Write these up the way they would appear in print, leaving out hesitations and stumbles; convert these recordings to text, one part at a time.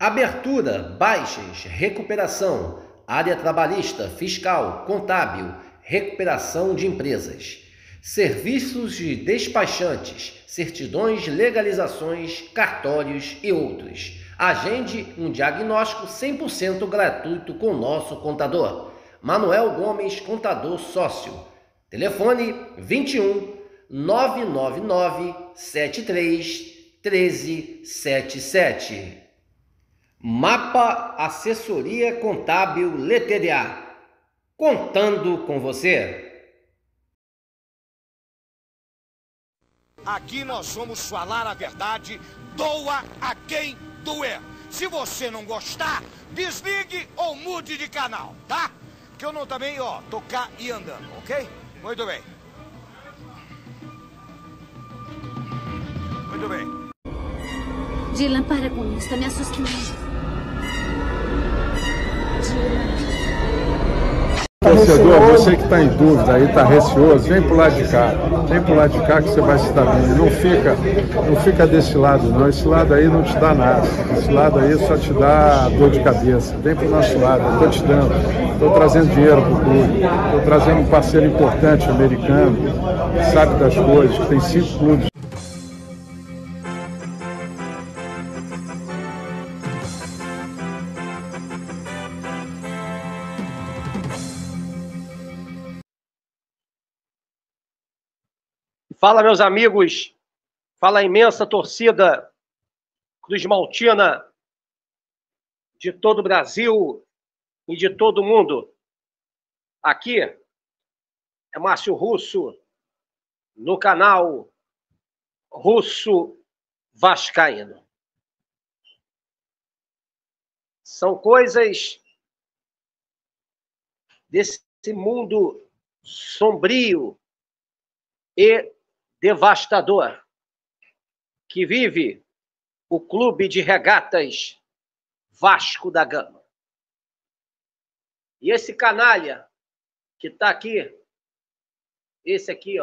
Abertura, baixas, recuperação, área trabalhista, fiscal, contábil, recuperação de empresas, serviços de despachantes, certidões, legalizações, cartórios e outros. Agende um diagnóstico 100% gratuito com nosso contador. Manuel Gomes, contador sócio. Telefone 21 999 73 1377. Mapa Assessoria Contábil LTDA. Contando com você. Aqui nós vamos falar a verdade, doa a quem doer. Se você não gostar, desligue ou mude de canal, tá? Que eu não também, tocar e andando, ok? Muito bem. Muito bem. Dylan, para com isso, tá me assustando. Torcedor, você que está em dúvida aí, está receoso, vem pro lado de cá. Vem pro lado de cá que você vai se dar bem. Não fica desse lado não. Esse lado aí não te dá nada. Esse lado aí só te dá dor de cabeça. Vem pro nosso lado, eu estou te dando. Estou trazendo dinheiro pro clube. Estou trazendo um parceiro importante americano, que sabe das coisas, que tem 5 clubes. Fala, meus amigos, fala a imensa torcida cruzmaltina de todo o Brasil e de todo o mundo. Aqui é Márcio Russo, no canal Russo Vascaíno. São coisas desse mundo sombrio e devastador que vive o Clube de Regatas Vasco da Gama. E esse canalha que está aqui, esse aqui,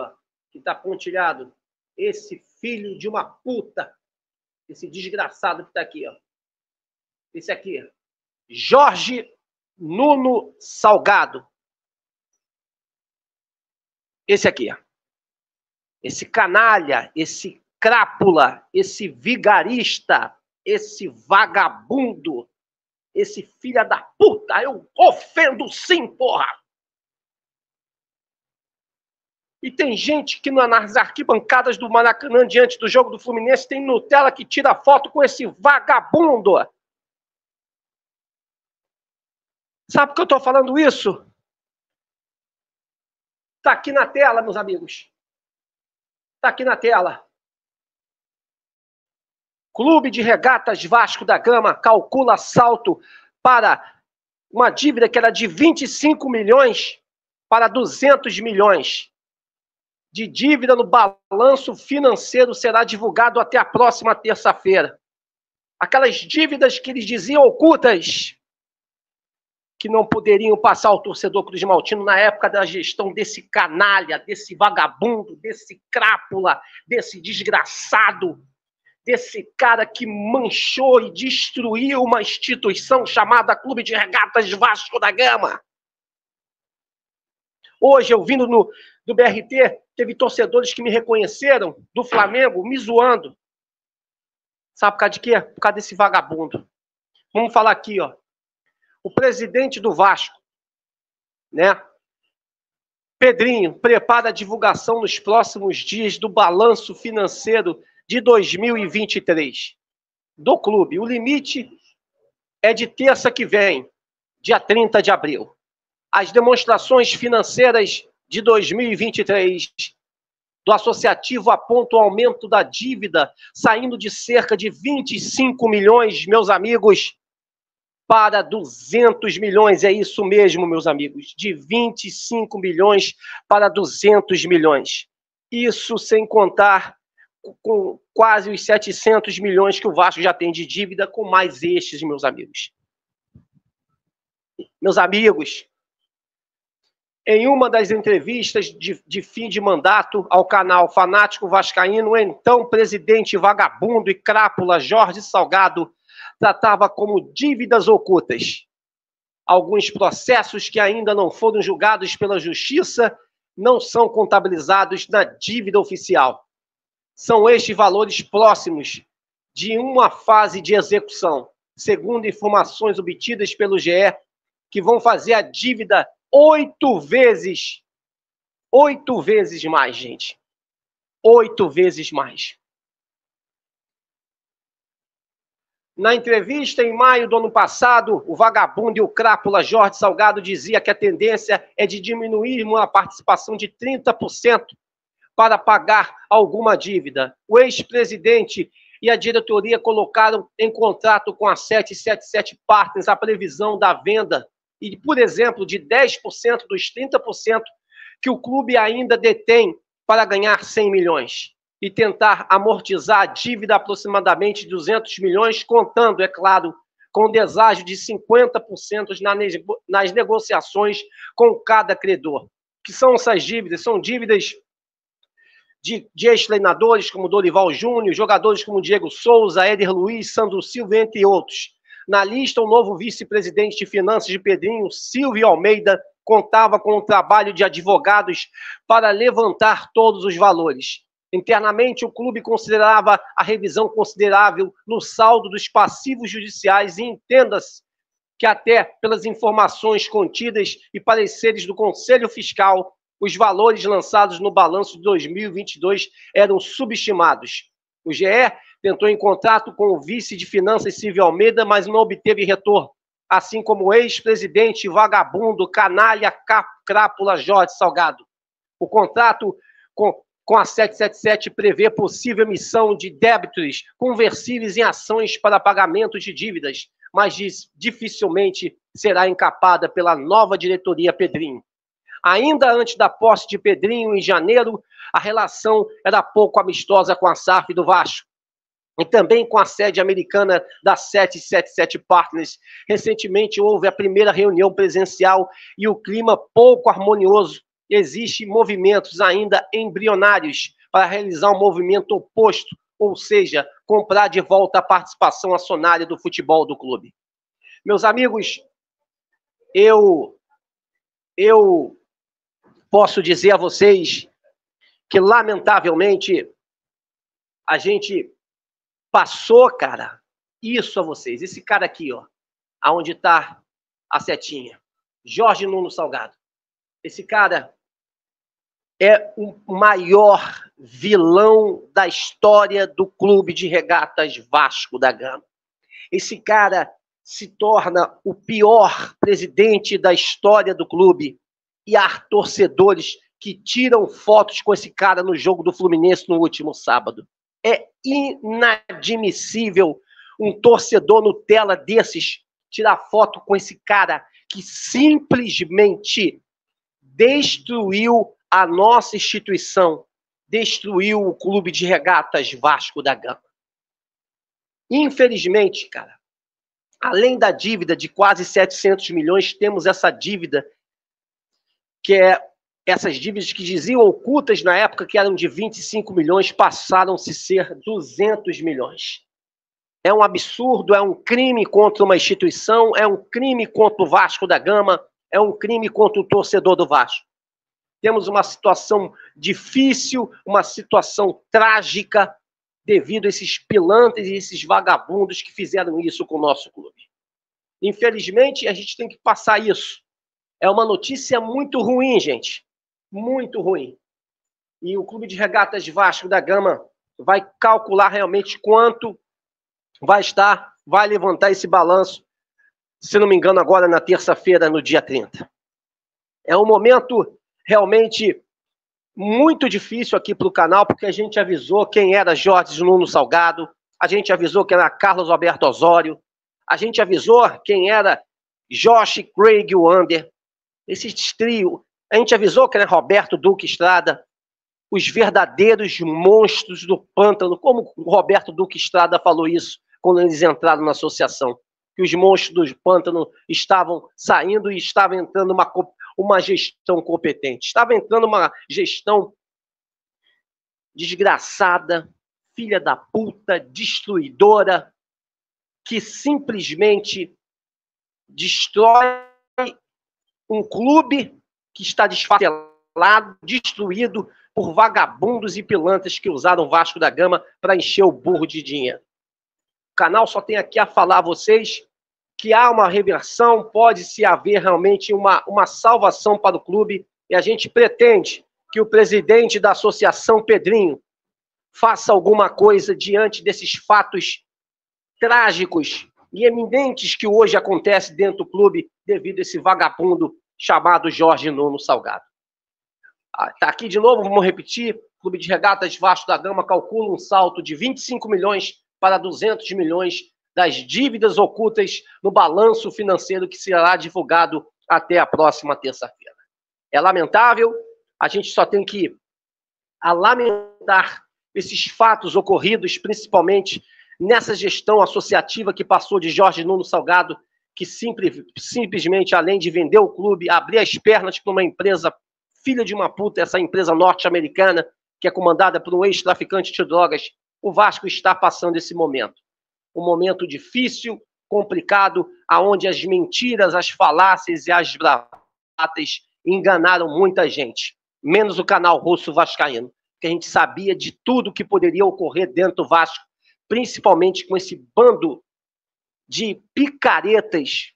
que está pontilhado, esse filho de uma puta, esse desgraçado que está aqui, esse aqui, Jorge Nuno Salgado. Esse aqui, esse canalha, esse crápula, esse vigarista, esse vagabundo, esse filho da puta, eu ofendo sim, porra! E tem gente que nas arquibancadas do Maracanã, diante do jogo do Fluminense, tem Nutella que tira foto com esse vagabundo. Sabe por que eu tô falando isso? Tá aqui na tela, meus amigos. Tá aqui na tela. Clube de Regatas Vasco da Gama calcula salto para uma dívida que era de 25 milhões para 200 milhões. De dívida no balanço financeiro será divulgado até a próxima terça-feira. Aquelas dívidas que eles diziam ocultas, que não poderiam passar ao torcedor cruzmaltino na época da gestão desse canalha, desse vagabundo, desse crápula, desse desgraçado, desse cara que manchou e destruiu uma instituição chamada Clube de Regatas Vasco da Gama. Hoje, eu vindo do BRT, teve torcedores que me reconheceram, do Flamengo, me zoando. Sabe por causa de quê? Por causa desse vagabundo. Vamos falar aqui, o presidente do Vasco, né? Pedrinho, prepara a divulgação nos próximos dias do balanço financeiro de 2023 do clube. O limite é de terça que vem, dia 30 de abril. As demonstrações financeiras de 2023 do associativo apontam o aumento da dívida, saindo de cerca de 25 milhões, meus amigos, para 200 milhões, é isso mesmo, meus amigos, de 25 milhões para 200 milhões. Isso sem contar com quase os 700 milhões que o Vasco já tem de dívida, com mais estes, meus amigos. Meus amigos, Em uma das entrevistas de fim de mandato ao canal Fanático Vascaíno, o então presidente vagabundo e crápula Jorge Salgado tratava como dívidas ocultas alguns processos que ainda não foram julgados pela Justiça não são contabilizados na dívida oficial. São estes valores próximos de uma fase de execução, segundo informações obtidas pelo GE, que vão fazer a dívida 8 vezes mais, gente. 8 vezes mais. Na entrevista em maio do ano passado, o vagabundo e o crápula Jorge Salgado dizia que a tendência é de diminuir a participação de 30% para pagar alguma dívida. O ex-presidente e a diretoria colocaram em contrato com a 777 Partners a previsão da venda e, por exemplo, de 10% dos 30% que o clube ainda detém para ganhar 100 milhões e tentar amortizar a dívida aproximadamente 200 milhões, contando, é claro, com deságio de 50% nas negociações com cada credor. O que são essas dívidas? São dívidas de ex-treinadores como Dorival Júnior, jogadores como Diego Souza, Éder Luiz, Sandro Silva, entre outros. Na lista, o novo vice-presidente de finanças de Pedrinho, Silvio Almeida, contava com o trabalho de advogados para levantar todos os valores. Internamente, o clube considerava a revisão considerável no saldo dos passivos judiciais e entenda-se que até pelas informações contidas e pareceres do Conselho Fiscal, os valores lançados no balanço de 2022 eram subestimados. O GE tentou em contato com o vice de Finanças Silvio Almeida, mas não obteve retorno, assim como o ex-presidente vagabundo, canalha, crápula Jorge Salgado. O contrato com a 777 prevê possível emissão de débitos conversíveis em ações para pagamento de dívidas, mas dificilmente será encapada pela nova diretoria Pedrinho. Ainda antes da posse de Pedrinho, em janeiro, a relação era pouco amistosa com a SAF do Vasco e também com a sede americana da 777 Partners. Recentemente houve a primeira reunião presencial e o clima pouco harmonioso. Existem movimentos ainda embrionários para realizar um movimento oposto, ou seja, comprar de volta a participação acionária do futebol do clube. Meus amigos, eu posso dizer a vocês que, lamentavelmente, a gente passou, cara, isso a vocês. Esse cara aqui, ó, aonde está a setinha, Jorge Nuno Salgado. Esse cara é o maior vilão da história do Clube de Regatas Vasco da Gama. Esse cara se torna o pior presidente da história do clube e há torcedores que tiram fotos com esse cara no jogo do Fluminense no último sábado. É inadmissível um torcedor Nutella desses tirar foto com esse cara que simplesmente destruiu a nossa instituição, destruiu o Clube de Regatas Vasco da Gama. Infelizmente, cara, além da dívida de quase 700 milhões, temos essa dívida, que é essas dívidas que diziam ocultas na época que eram de 25 milhões, passaram-se a ser 200 milhões. É um absurdo, é um crime contra uma instituição, é um crime contra o Vasco da Gama, é um crime contra o torcedor do Vasco. Temos uma situação difícil, uma situação trágica, devido a esses pilantras e esses vagabundos que fizeram isso com o nosso clube. Infelizmente, a gente tem que passar isso. É uma notícia muito ruim, gente. Muito ruim. E o Clube de Regatas Vasco da Gama vai calcular realmente quanto vai levantar esse balanço, se não me engano, agora na terça-feira, no dia 30. É um momento realmente muito difícil aqui para o canal, porque a gente avisou quem era Jorge Nuno Salgado, a gente avisou quem era Carlos Alberto Osório, a gente avisou quem era Josh Craig Wander, esse trio, a gente avisou quem era Roberto Duque Estrada, os verdadeiros monstros do pântano, como o Roberto Duque Estrada falou isso quando eles entraram na associação, que os monstros do pântano estavam saindo e estava entrando uma gestão competente. Estava entrando uma gestão desgraçada, filha da puta, destruidora, que simplesmente destrói um clube que está desfacelado, destruído por vagabundos e pilantras que usaram o Vasco da Gama para encher o burro de dinheiro. O canal só tem aqui a falar a vocês que há uma reversão, pode-se haver realmente uma salvação para o clube, e a gente pretende que o presidente da Associação Pedrinho faça alguma coisa diante desses fatos trágicos e eminentes que hoje acontecem dentro do clube devido a esse vagabundo chamado Jorge Nuno Salgado. Tá aqui de novo, vamos repetir. O Clube de Regatas Vasco da Gama calcula um salto de 25 milhões para 200 milhões das dívidas ocultas no balanço financeiro que será divulgado até a próxima terça-feira. É lamentável, a gente só tem que lamentar esses fatos ocorridos, principalmente nessa gestão associativa que passou de Jorge Nuno Salgado, que simplesmente, além de vender o clube, abrir as pernas para uma empresa filha de uma puta, essa empresa norte-americana, que é comandada por um ex-traficante de drogas. O Vasco está passando esse momento. Um momento difícil, complicado, aonde as mentiras, as falácias e as bravatas enganaram muita gente, menos o canal Russo Vascaíno, que a gente sabia de tudo que poderia ocorrer dentro do Vasco, principalmente com esse bando de picaretas,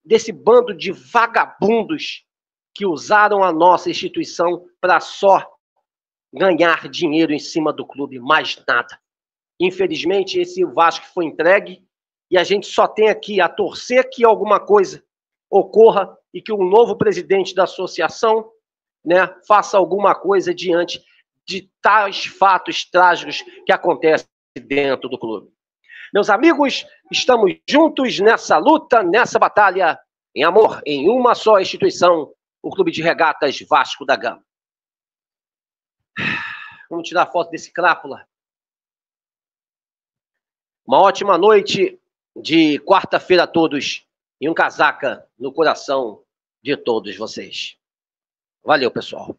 desse bando de vagabundos que usaram a nossa instituição para só ganhar dinheiro em cima do clube, mais nada. Infelizmente, esse Vasco foi entregue e a gente só tem aqui a torcer que alguma coisa ocorra e que um novo presidente da associação, né, faça alguma coisa diante de tais fatos trágicos que acontecem dentro do clube. Meus amigos, estamos juntos nessa luta, nessa batalha, em amor, em uma só instituição, o Clube de Regatas Vasco da Gama. Vamos tirar a foto desse crápula. Uma ótima noite de quarta-feira a todos e um casaca no coração de todos vocês. Valeu, pessoal.